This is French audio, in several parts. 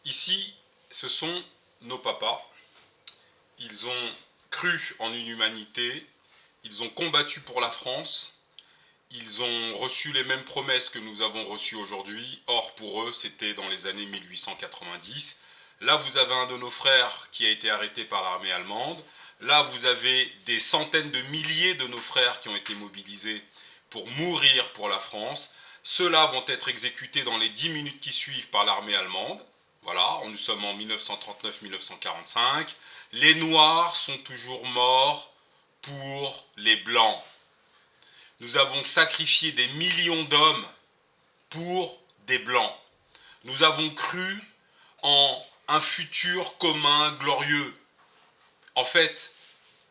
Ici, ce sont nos papas. Ils ont cru en une humanité, ils ont combattu pour la France, ils ont reçu les mêmes promesses que nous avons reçues aujourd'hui. Or, pour eux, c'était dans les années 1890. Là, vous avez un de nos frères qui a été arrêté par l'armée allemande. Là, vous avez des centaines de milliers de nos frères qui ont été mobilisés pour mourir pour la France. Ceux-là vont être exécutés dans les 10 minutes qui suivent par l'armée allemande. Voilà, nous sommes en 1939-1945. Les Noirs sont toujours morts pour les Blancs. Nous avons sacrifié des millions d'hommes pour des Blancs. Nous avons cru en un futur commun glorieux. En fait,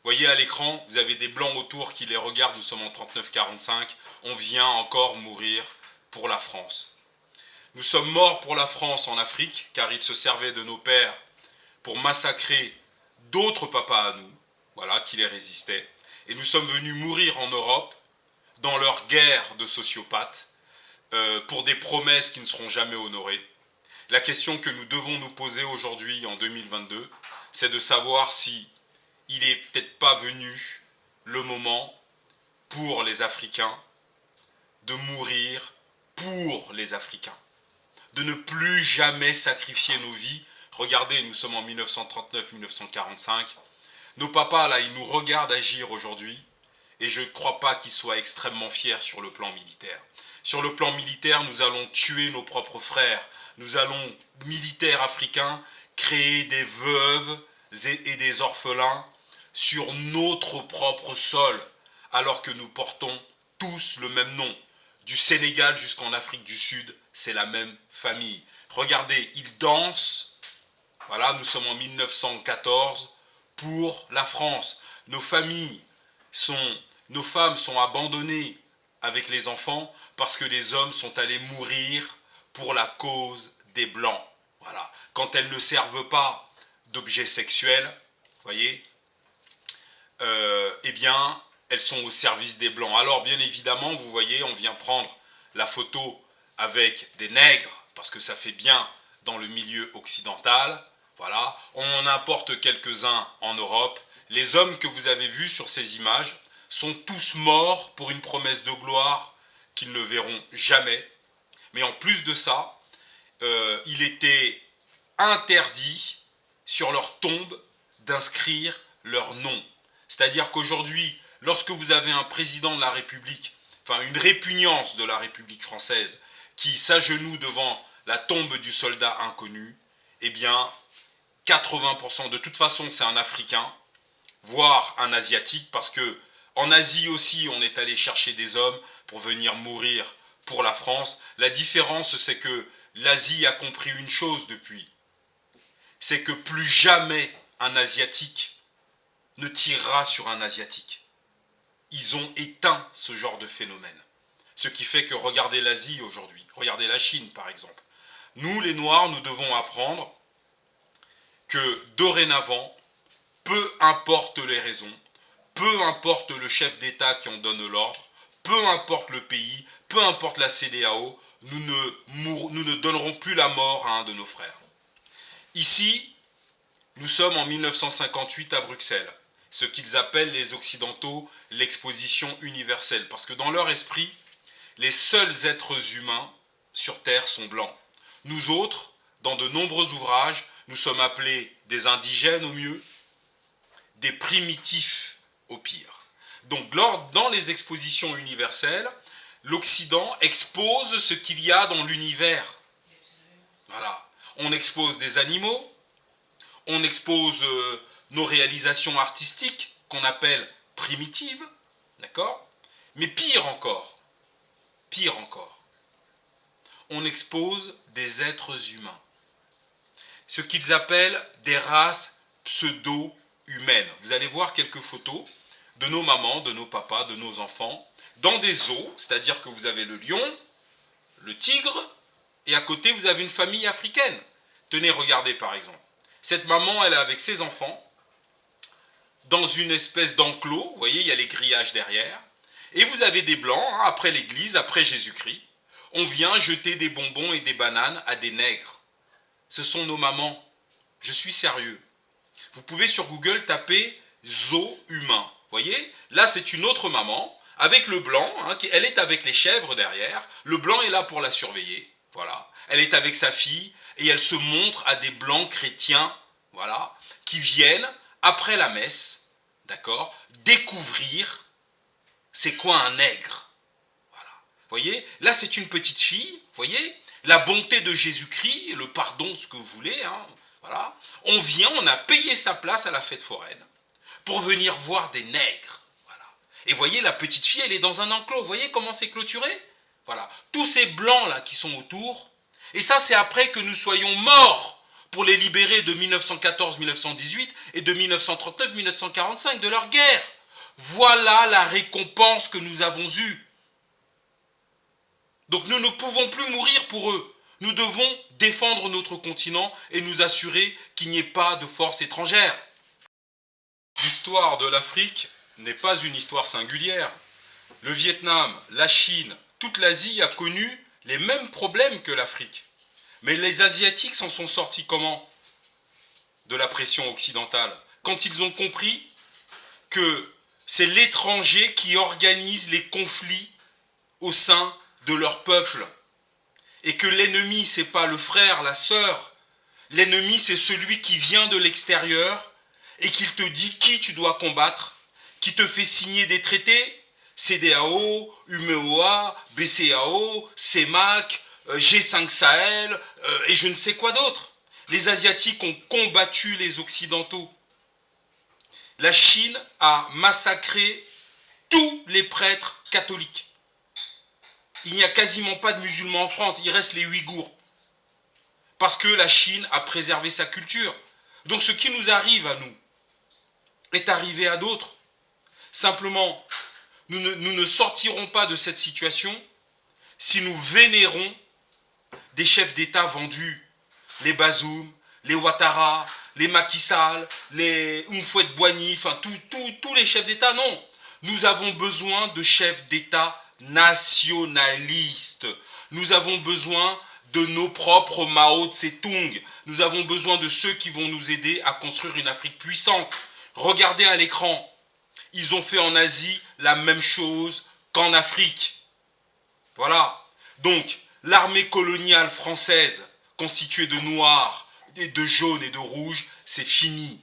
voyez à l'écran, vous avez des Blancs autour qui les regardent, nous sommes en 39-45, on vient encore mourir pour la France. Nous sommes morts pour la France en Afrique, car ils se servaient de nos pères pour massacrer d'autres papas à nous, voilà, qui les résistaient. Et nous sommes venus mourir en Europe, dans leur guerre de sociopathes, pour des promesses qui ne seront jamais honorées. La question que nous devons nous poser aujourd'hui, en 2022, c'est de savoir si il n'est peut-être pas venu le moment pour les Africains de mourir pour les Africains, de ne plus jamais sacrifier nos vies. Regardez, nous sommes en 1939-1945. Nos papas, là, ils nous regardent agir aujourd'hui et je ne crois pas qu'ils soient extrêmement fiers sur le plan militaire. Sur le plan militaire, nous allons tuer nos propres frères. Nous allons, militaires africains, créer des veuves et des orphelins sur notre propre sol, alors que nous portons tous le même nom. Du Sénégal jusqu'en Afrique du Sud, c'est la même famille. Regardez, ils dansent. Voilà, nous sommes en 1914 pour la France. Nos femmes sont abandonnées avec les enfants parce que les hommes sont allés mourir pour la cause des Blancs. Voilà. Quand elles ne servent pas d'objets sexuels, voyez, eh bien, elles sont au service des Blancs. Alors, bien évidemment, vous voyez, on vient prendre la photo avec des nègres, parce que ça fait bien dans le milieu occidental. Voilà. On en importe quelques-uns en Europe. Les hommes que vous avez vus sur ces images sont tous morts pour une promesse de gloire qu'ils ne verront jamais. Mais en plus de ça, il était interdit sur leur tombe d'inscrire leur nom. C'est-à-dire qu'aujourd'hui, lorsque vous avez un président de la République, enfin une répugnance de la République française, qui s'agenouille devant la tombe du soldat inconnu, eh bien, 80%, de toute façon, c'est un Africain, voire un Asiatique, parce que en Asie aussi, on est allé chercher des hommes pour venir mourir pour la France. La différence, c'est que l'Asie a compris une chose depuis, c'est que plus jamais un Asiatique ne tirera sur un Asiatique. Ils ont éteint ce genre de phénomène. Ce qui fait que regardez l'Asie aujourd'hui, regardez la Chine par exemple. Nous, les Noirs, nous devons apprendre que dorénavant, peu importe les raisons, peu importe le chef d'État qui en donne l'ordre, peu importe le pays, peu importe la CEDEAO, nous ne donnerons plus la mort à un de nos frères. Ici, nous sommes en 1958 à Bruxelles, ce qu'ils appellent les Occidentaux l'exposition universelle, parce que dans leur esprit, les seuls êtres humains sur Terre sont blancs. Nous autres, dans de nombreux ouvrages, nous sommes appelés des indigènes au mieux, des primitifs au pire. Donc dans les expositions universelles, l'Occident expose ce qu'il y a dans l'univers. Voilà. On expose des animaux, on expose nos réalisations artistiques qu'on appelle primitives, d'accord? Mais pire encore, on expose des êtres humains, ce qu'ils appellent des races pseudo-humaines. Vous allez voir quelques photos de nos mamans, de nos papas, de nos enfants, dans des zoos, c'est-à-dire que vous avez le lion, le tigre, et à côté vous avez une famille africaine. Tenez, regardez par exemple. Cette maman, elle est avec ses enfants, dans une espèce d'enclos, vous voyez, il y a les grillages derrière, et vous avez des blancs, hein, après l'église, après Jésus-Christ, on vient jeter des bonbons et des bananes à des nègres. ce sont nos mamans. Je suis sérieux. Vous pouvez sur Google taper zoo humain. Vous voyez, là c'est une autre maman avec le blanc, hein, elle est avec les chèvres derrière. Le blanc est là pour la surveiller. Voilà. Elle est avec sa fille et elle se montre à des blancs chrétiens, voilà, qui viennent après la messe, d'accord, découvrir c'est quoi un nègre. Voilà. Vous voyez, là c'est une petite fille, vous voyez, la bonté de Jésus-Christ, le pardon, ce que vous voulez, hein, voilà. On vient, on a payé sa place à la fête foraine pour venir voir des nègres. Voilà. Et voyez, la petite fille, elle est dans un enclos. Vous voyez comment c'est clôturé? Voilà. Tous ces blancs là qui sont autour. Et ça, c'est après que nous soyons morts pour les libérer de 1914-1918 et de 1939-1945 de leur guerre. Voilà la récompense que nous avons eue. Donc nous ne pouvons plus mourir pour eux. Nous devons défendre notre continent et nous assurer qu'il n'y ait pas de force étrangère. L'histoire de l'Afrique n'est pas une histoire singulière. Le Vietnam, la Chine, toute l'Asie a connu les mêmes problèmes que l'Afrique. Mais les Asiatiques s'en sont sortis comment? De la pression occidentale. Quand ils ont compris que c'est l'étranger qui organise les conflits au sein de leur peuple. Et que l'ennemi, ce n'est pas le frère, la sœur. L'ennemi, c'est celui qui vient de l'extérieur et qui te dit qui tu dois combattre, qui te fait signer des traités, CEDEAO, UMOA, BCAO, CEMAC, G5 Sahel et je ne sais quoi d'autre. Les Asiatiques ont combattu les Occidentaux. La Chine a massacré tous les prêtres catholiques. Il n'y a quasiment pas de musulmans en France, il reste les Ouïghours. Parce que la Chine a préservé sa culture. Donc ce qui nous arrive à nous est arrivé à d'autres. Simplement, nous ne sortirons pas de cette situation si nous vénérons des chefs d'État vendus. Les Bazoum, les Ouattara, les Macky Sall, les Houphouët-Boigny, enfin tous les chefs d'État, non. Nous avons besoin de chefs d'État nationalistes. Nous avons besoin de nos propres Mao Tse-tung. Nous avons besoin de ceux qui vont nous aider à construire une Afrique puissante. Regardez à l'écran. Ils ont fait en Asie la même chose qu'en Afrique. Voilà. Donc, l'armée coloniale française, constituée de noirs, et de jaunes et de rouges, c'est fini.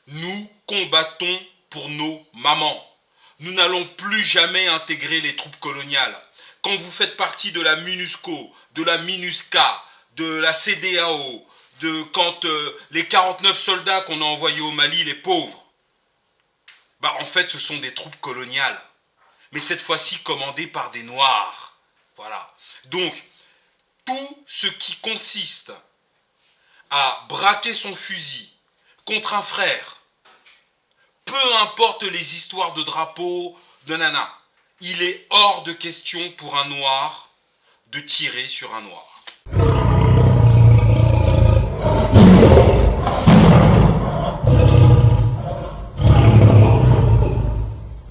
Nous combattons pour nos mamans. Nous n'allons plus jamais intégrer les troupes coloniales. Quand vous faites partie de la MINUSCO, de la MINUSCA, de la CEDEAO, quand les 49 soldats qu'on a envoyés au Mali, les pauvres, bah en fait ce sont des troupes coloniales. Mais cette fois-ci commandées par des Noirs. Voilà. Donc, tout ce qui consiste à braquer son fusil contre un frère, peu importe les histoires de drapeaux, de nana, il est hors de question pour un noir de tirer sur un noir.